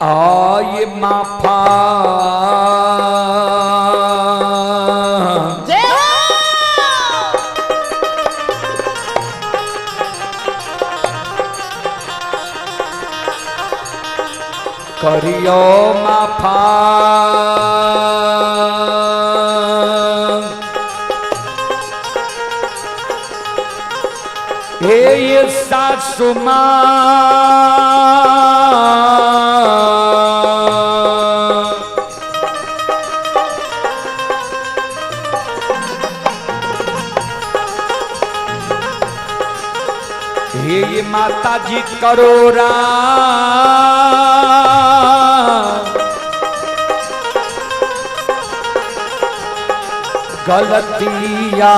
आये माफा करियो माफा हे ये सासु हे ये माता जी करोरा गलतिया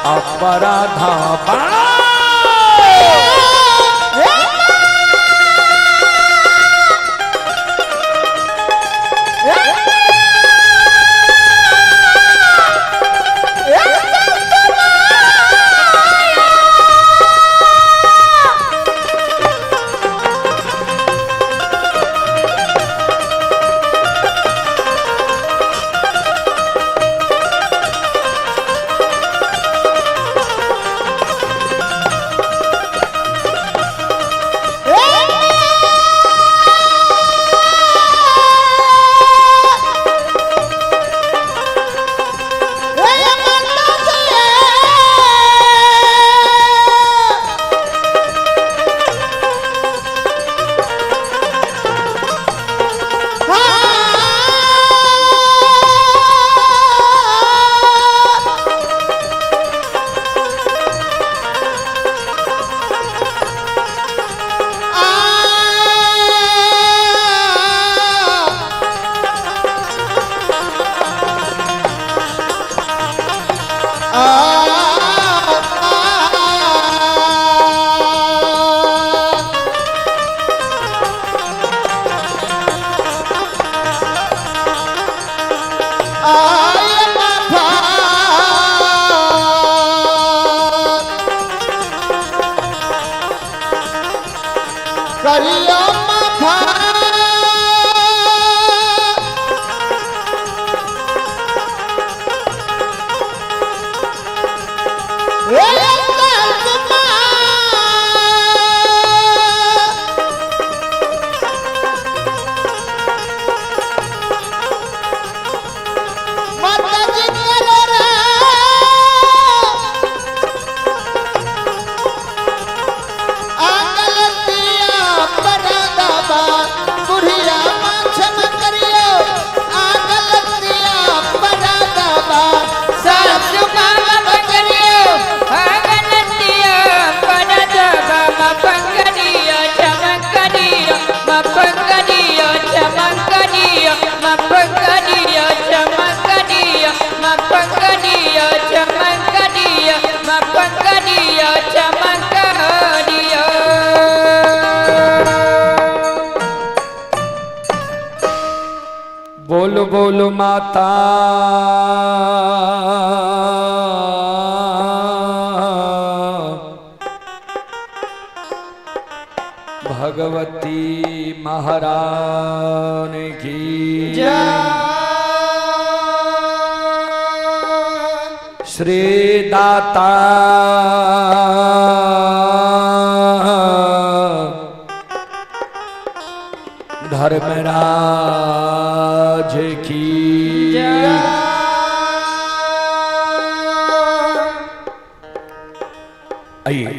अपराधा करियो माफा बोलो बोलो माता भगवती महारानी की जय। श्री दाता धर्मराज की जय। आइए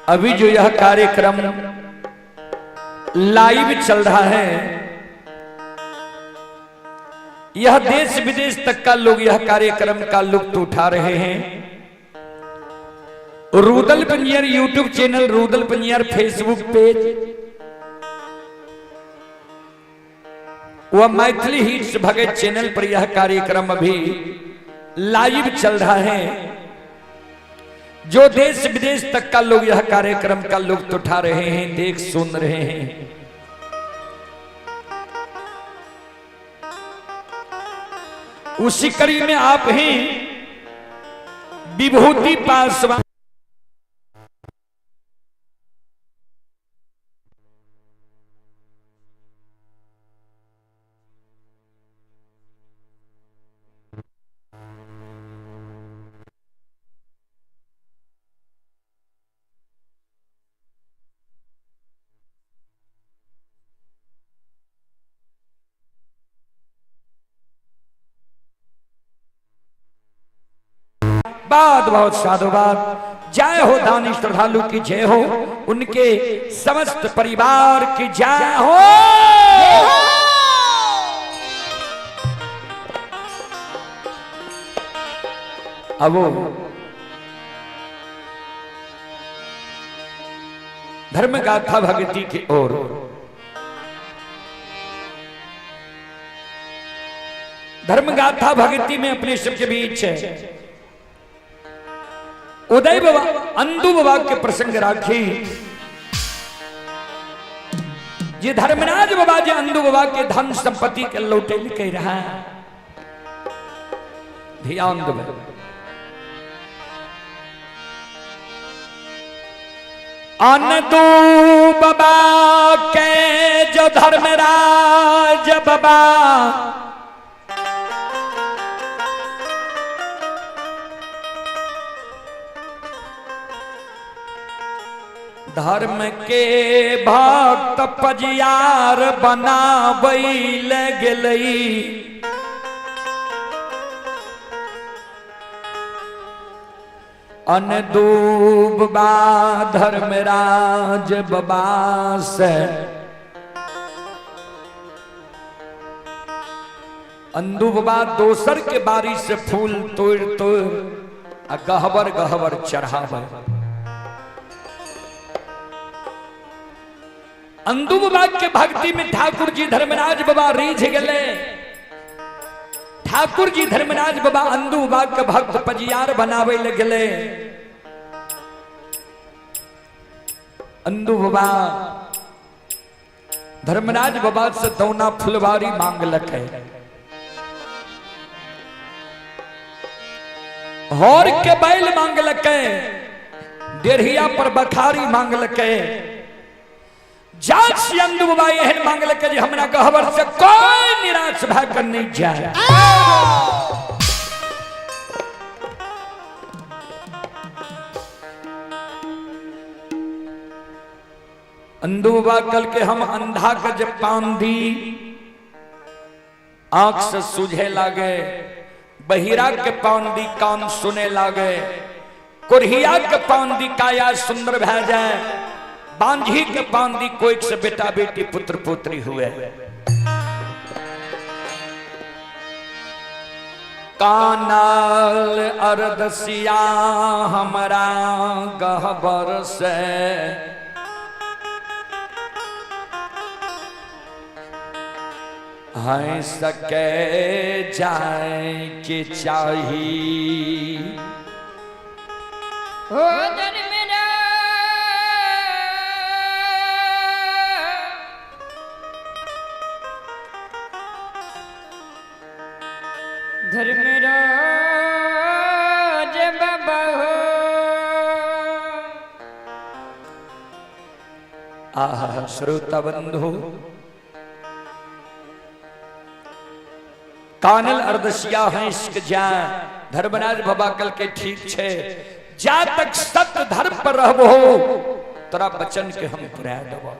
अभी जो यह कार्यक्रम लाइव चल रहा है, यह देश विदेश तक का लोग यह कार्यक्रम का लुत्फ उठा रहे हैं। Rudal Panjiyar YouTube channel, Rudal Panjiyar Facebook page वह मैथिली हिट्स भगत चैनल पर यह कार्यक्रम अभी लाइव चल रहा है। जो देश विदेश तक का लोग यह कार्यक्रम का लुत्फ उठा रहे हैं, देख सुन रहे हैं। उसी कड़ी में आप हैं विभूति पासवान। बहुत बहुत साधुवाद। जय हो दानी श्रद्धालु की जय हो, उनके समस्त परिवार की जय हो। अब वो धर्म गाथा भक्ति की ओर। धर्म गाथा भक्ति में अपने सबके बीच है उदय बाबा अंदू बाबा के प्रसंग राखी। ये धर्मराज बाबा जी अंदू बाबा के धन संपत्ति के लौटे कह रहा है, ध्यान दो। अंदू बाबा के जो धर्मराज बाबा धर्म के भक्त पजियार बनाबैल गेलई। अनदूब बा धर्मराज बाबा से अंदू बाबा दोसर के बारी से फूल तोड़ तोड़ गहबर गहबर चढ़ावे। अंदू बाबा के भक्ति में ठाकुर जी धर्मराज बाबा रीझ गए। ठाकुर जी धर्मराज बाबा अंदू बाबा के भक्त पजियार बनावे लगले। अंदू बाबा धर्मराज बाबा से दौना फुलवारी मांगलक है, हौर के बैल मांगलक है, डेढ़िया पर बखारी मांगलक है। जात से अंदू बाबा एहन मांगलक जे हमरा गहबर से कोई निराश भकर नहीं जाए। अंदू बाबा कल के हम अंधा का जब पान दी आंख से सूझे लागे, बहिरा के पान दी कान सुने लागे, कुरहिया के पान दी काया सुंदर भै जाए, बांझी के पान दी कोई से बेटा बेटी पुत्र पुत्री हुए। कानल अरदसिया हमारा गहबर से है सके जाए के चाहिए। हो धर्मराज बाबा हो। आहा श्रोता बंधु, कानल अर्दसिया है इश्क जा धर्मराज बाबा कल के ठीक छे। जा तक सत्य धर्म पर रहबो तोरा बचन के हम पूरा देबो।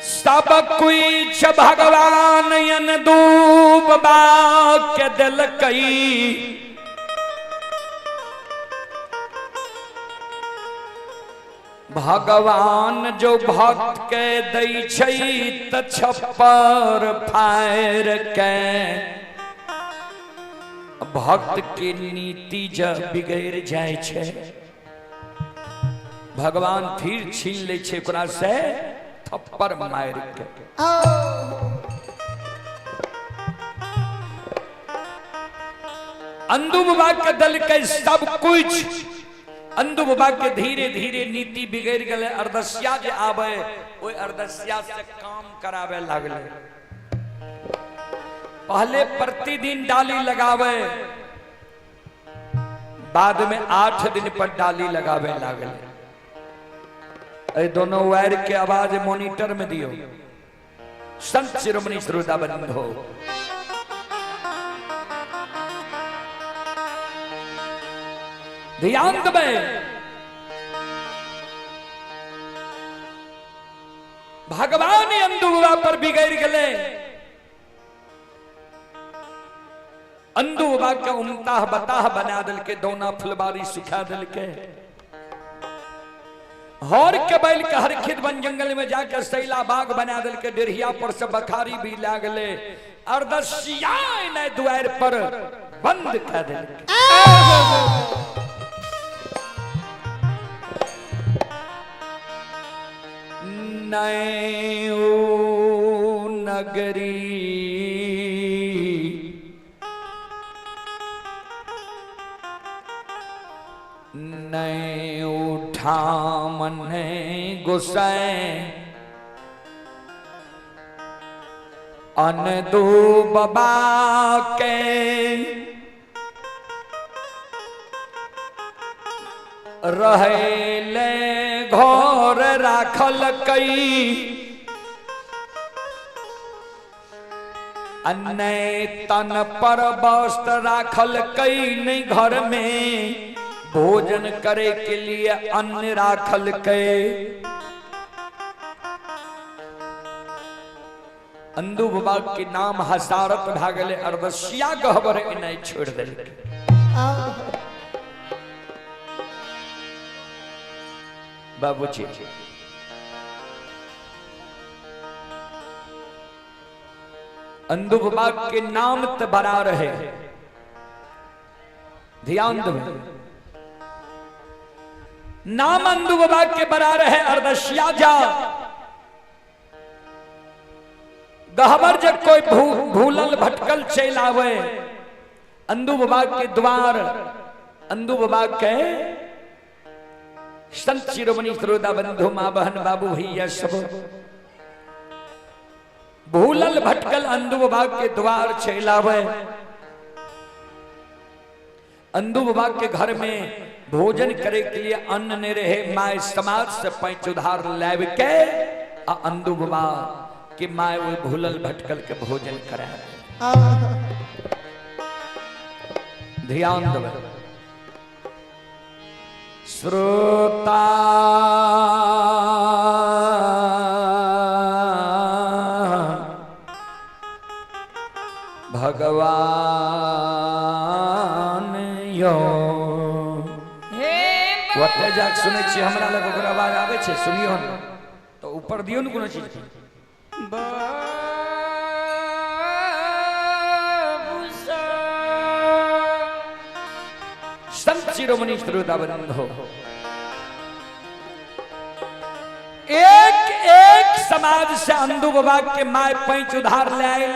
सब कुछ भगवान अंदू बाबा के दिल कई। भगवान जो भक्त के दै छै त छप्पर फायर के। भक्त के नीति जब बिगड़ जाए छे भगवान फिर छीन ले छे ओकरा से थप्पड़ मार के। अंदू बाबा के दल के सब कुछ अंदू बाबा के धीरे धीरे नीति बिगड़ गए। अर्दसिया जे आवे ओई अर्दसिया से काम करावे लागले। पहले प्रतिदिन डाली लगावे, बाद में 8 दिन पर डाली लगावे लागले। ए दोनों वायर के आवाज मॉनिटर में दियो। संत शिरोमणि श्रोता बंधु, ध्यान दबे। भगवान अंदू बाबा पर बिगड़ गए। अंधु बाबा के उमताह बताह बना दिल के, दोना फुलबारी सुखा दिल के, हर के बैल के हर खेत बन जंगल में जाकर सैला बाग बना दिल के, डेढ़िया पर से बखारी भी लागले, अर्धसिया ने द्वार पर बंद कर दिल के। नैओ नगरी नए उठा मन गुस्से अनदू बाबा के रहेले घोर राखल कई, अन्य तन पर वस्त्र राखल कई, नहीं घर में भोजन करे के लिए अन्न राखल के। अंधु बाबा के नाम हसारत भागले, अर्धसिया गहबर इन्हें छोड़ दिल। बाबूजी अंधु बाबा के नाम तो बरा रहे, ध्यान दो, नाम अंधु बाबा के बरा रहे। अर्धसिया जा गहबर जब कोई भूलल भटकल चल आवे, अंधु बाबा के द्वार, अंधु बाबा के संत शिरोमणि श्रोता बंधु मां बहन बाबू भैया सब भूलल भटकल अंधु बाबा के द्वार चल आवे। अंधु बाबा के घर में भोजन करे के लिए अन्न ने रहे, माय समाज से पैंच उधार लाव के अंधु बाबा कि माय वो भूलल भटकल के भोजन कराए। ध्यान दो श्रोता भगवान यो वते जाक सुनै छी, हमरा लग ओकर आवाज आबै छै, सुनियो न तो ऊपर दियो न कोनो चीज। संत शिरोमणि श्रोता बंधु एक एक समाज से अंधु बाबा के माय पैंच उधार ले आए।